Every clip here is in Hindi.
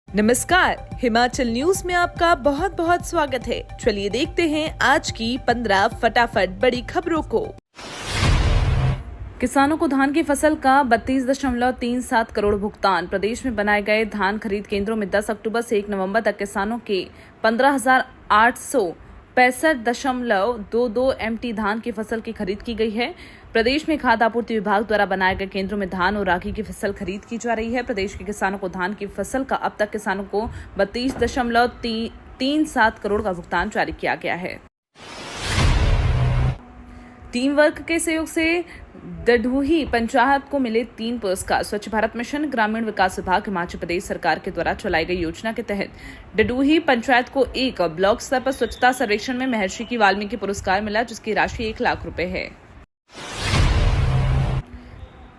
नमस्कार, हिमाचल न्यूज में आपका बहुत बहुत स्वागत है। चलिए देखते हैं आज की 15 फटाफट बड़ी खबरों को। किसानों को धान की फसल का 32.37 करोड़ भुगतान। प्रदेश में बनाए गए धान खरीद केंद्रों में 10 अक्टूबर से 1 नवंबर तक किसानों के 15,865.22 MT धान की फसल की खरीद की गई है। प्रदेश में खाद्य आपूर्ति विभाग द्वारा बनाए गए केंद्रों में धान और रागी की फसल खरीद की जा रही है। प्रदेश के किसानों को धान की फसल का अब तक किसानों को 32.37 करोड़ का भुगतान जारी किया गया है। टीम वर्क के सहयोग से डडूही पंचायत को मिले 3 पुरस्कार। स्वच्छ भारत मिशन ग्रामीण विकास विभाग हिमाचल प्रदेश सरकार के द्वारा चलाई गई योजना के तहत डडूही पंचायत को एक ब्लॉक स्तर पर स्वच्छता सर्वेक्षण में महर्षि की वाल्मीकि पुरस्कार मिला, जिसकी राशि 1 लाख रुपए है।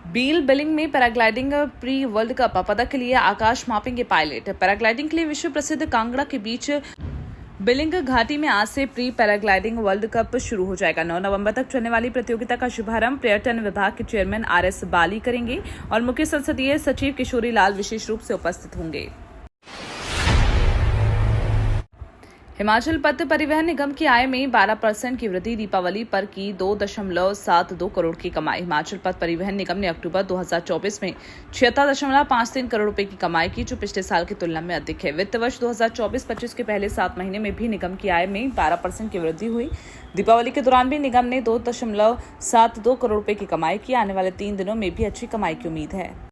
बील बिलिंग में पैराग्लाइडिंग प्री वर्ल्ड कप पदक के लिए आकाश मापेंगे पायलट। पैराग्लाइडिंग के लिए विश्व प्रसिद्ध कांगड़ा के बीच बिलिंग घाटी में आज से प्री पैराग्लाइडिंग वर्ल्ड कप शुरू हो जाएगा। 9 नवंबर तक चलने वाली प्रतियोगिता का शुभारंभ पर्यटन विभाग के चेयरमैन RS बाली करेंगे और मुख्य संसदीय सचिव किशोरी लाल विशेष रूप से उपस्थित होंगे। हिमाचल पथ परिवहन निगम की आय में 12% की वृद्धि। दीपावली पर की 2.72 करोड़ की कमाई। हिमाचल पथ परिवहन निगम ने अक्टूबर 2024 में 76.53 करोड़ रुपए की कमाई की, जो पिछले साल की तुलना में अधिक है। वित्त वर्ष 2024-25 के पहले 7 महीने में भी निगम की आय में 12% की वृद्धि हुई। दीपावली के दौरान भी निगम ने 2.72 करोड़ रुपए की कमाई की। आने वाले 3 दिनों में भी अच्छी कमाई की उम्मीद है।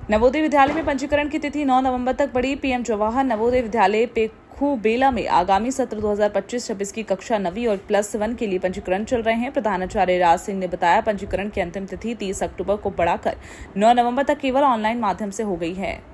नवोदय विद्यालय में पंजीकरण की तिथि 9 नवंबर तक बढ़ी। PM जवाहर नवोदय विद्यालय पेखूबेला में आगामी सत्र 2025-26 की कक्षा 9वीं और +1 के लिए पंजीकरण चल रहे हैं। प्रधानाचार्य राज सिंह ने बताया, पंजीकरण की अंतिम तिथि 30 अक्टूबर को बढ़ाकर 9 नवंबर तक केवल ऑनलाइन माध्यम से हो गई है।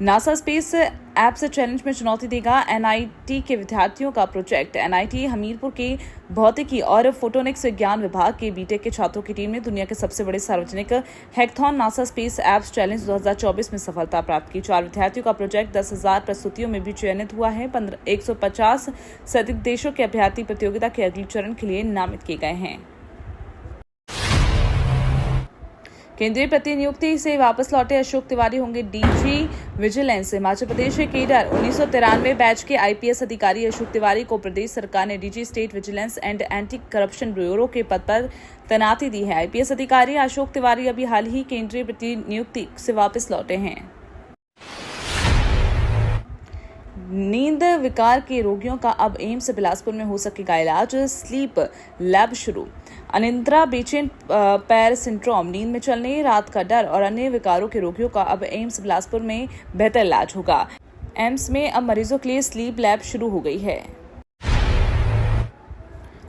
नासा स्पेस ऐप्स चैलेंज में चुनौती देगा NIT के विद्यार्थियों का प्रोजेक्ट। NIT हमीरपुर के भौतिकी और फोटोनिक्स विज्ञान विभाग के BTech के छात्रों की टीम ने दुनिया के सबसे बड़े सार्वजनिक hackathon NASA space apps challenge 2024 में सफलता प्राप्त की। 4 विद्यार्थियों का प्रोजेक्ट 10,000 प्रस्तुतियों में भी चयनित हुआ है। 150 से अधिक देशों के अभ्यर्थी प्रतियोगिता के अगले चरण के लिए नामित किए गए हैं। केंद्रीय प्रतिनियुक्ति से वापस लौटे अशोक तिवारी होंगे DG विजिलेंस। हिमाचल प्रदेश के केडर 1993 बैच के IPS अधिकारी अशोक तिवारी को प्रदेश सरकार ने DG state vigilance and anti corruption bureau के पद पर तैनाती दी है। IPS अधिकारी अशोक तिवारी अभी हाल ही केंद्रीय प्रतिनियुक्ति से वापस लौटे हैं। नींद विकार के रोगियों का अब एम्स बिलासपुर में हो सकेगा इलाज। स्लीप लैब शुरू। अनिद्रा, बेचैन पैर सिंड्रोम, नींद में चलने, रात का डर और अन्य विकारों के रोगियों का अब एम्स बिलासपुर में बेहतर इलाज होगा। एम्स में अब मरीजों के लिए स्लीप लैब शुरू हो गई है।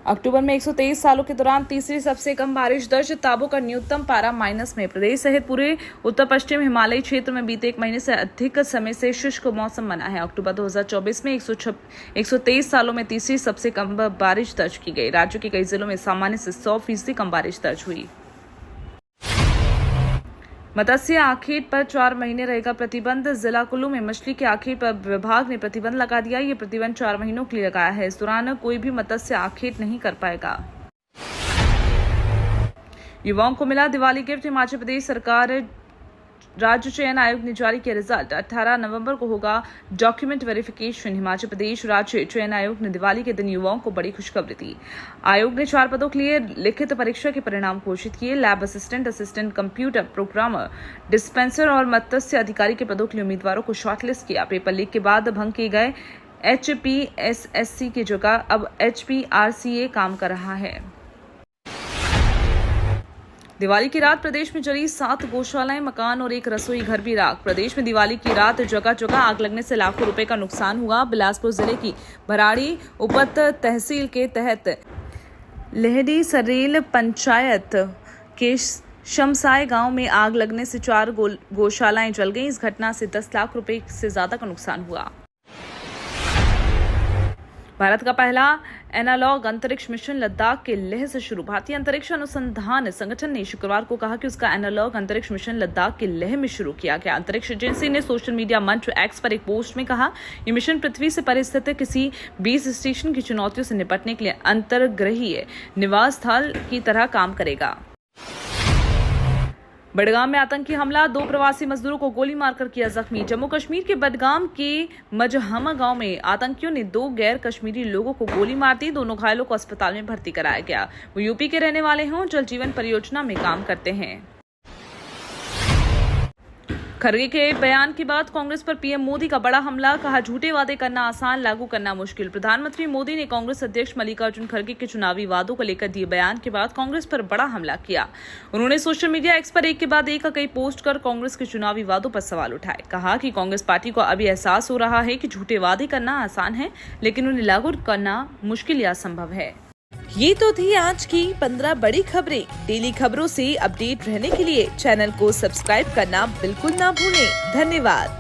अक्टूबर में 123 सालों के दौरान तीसरी सबसे कम बारिश दर्ज। ताबो का न्यूनतम पारा माइनस में। प्रदेश सहित पूरे उत्तर पश्चिम हिमालयी क्षेत्र में बीते 1 महीने से अधिक समय से शुष्क मौसम बना है। अक्टूबर 2024 में 123 सालों में तीसरी सबसे कम बारिश दर्ज की गई। राज्य के कई जिलों में सामान्य से 100% कम बारिश दर्ज हुई। मत्स्य आखेट पर 4 महीने रहेगा प्रतिबंध। जिला कुल्लू में मछली के आखेट पर विभाग ने प्रतिबंध लगा दिया। ये प्रतिबंध 4 महीनों के लिए लगाया है। इस दौरान कोई भी मत्स्य आखेट नहीं कर पाएगा। युवाओं को मिला दिवाली गिफ्ट। हिमाचल प्रदेश सरकार राज्य चयन आयोग ने जारी किया रिजल्ट। 18 नवंबर को होगा डॉक्यूमेंट वेरिफिकेशन। हिमाचल प्रदेश राज्य चयन आयोग ने दिवाली के दिन युवाओं को बड़ी खुशखबरी दी। आयोग ने 4 पदों के लिए लिखित परीक्षा के परिणाम घोषित किए। Lab assistant, assistant computer programmer, dispenser और मत्स्य अधिकारी के पदों के लिए उम्मीदवारों को शॉर्टलिस्ट किया। पेपर लीक के बाद भंग किए गए HPSSC की जगह अब HPRCA काम कर रहा है। दिवाली की रात प्रदेश में जली 7 गौशालाएं, मकान और 1 रसोई घर भी राख। प्रदेश में दिवाली की रात जगह जगह आग लगने से लाखों रुपए का नुकसान हुआ। बिलासपुर जिले की भराड़ी उपत तहसील के तहत लेहड़ी सरेल पंचायत के शमसाय गांव में आग लगने से 4 गौशालाएं जल गईं। इस घटना से 10 लाख रुपए से ज्यादा का नुकसान हुआ। भारत का पहला एनालॉग अंतरिक्ष मिशन लद्दाख के लेह से शुरू। भारतीय अंतरिक्ष अनुसंधान संगठन ने शुक्रवार को कहा कि उसका एनालॉग अंतरिक्ष मिशन लद्दाख के लेह में शुरू किया गया। अंतरिक्ष एजेंसी ने सोशल मीडिया मंच X पर एक पोस्ट में कहा, यह मिशन पृथ्वी से परे स्थित किसी बेस स्टेशन की चुनौतियों से निपटने के लिए अंतर्ग्रहीय निवास स्थल की तरह काम करेगा। बडगाम में आतंकी हमला, 2 प्रवासी मजदूरों को गोली मारकर किया जख्मी। जम्मू कश्मीर के बडगाम के मजहमा गांव में आतंकियों ने 2 गैर कश्मीरी लोगों को गोली मार दी। दोनों घायलों को अस्पताल में भर्ती कराया गया। वो यूपी के रहने वाले हैं और जल जीवन परियोजना में काम करते हैं। खरगे के बयान के बाद कांग्रेस पर पीएम मोदी का बड़ा हमला, कहा झूठे वादे करना आसान, लागू करना मुश्किल। प्रधानमंत्री मोदी ने कांग्रेस अध्यक्ष मल्लिकार्जुन खरगे के चुनावी वादों को लेकर दिए बयान के बाद कांग्रेस पर बड़ा हमला किया। उन्होंने सोशल मीडिया एक्स पर एक के बाद एक कई पोस्ट कर कांग्रेस के चुनावी वादों पर सवाल उठाए। कहा कि कांग्रेस पार्टी को अभी एहसास हो रहा है कि झूठे वादे करना आसान है, लेकिन उन्हें लागू करना मुश्किल या असंभव है। ये तो थी आज की 15 बड़ी खबरें। डेली खबरों से अपडेट रहने के लिए चैनल को सब्सक्राइब करना बिल्कुल ना भूलें। धन्यवाद।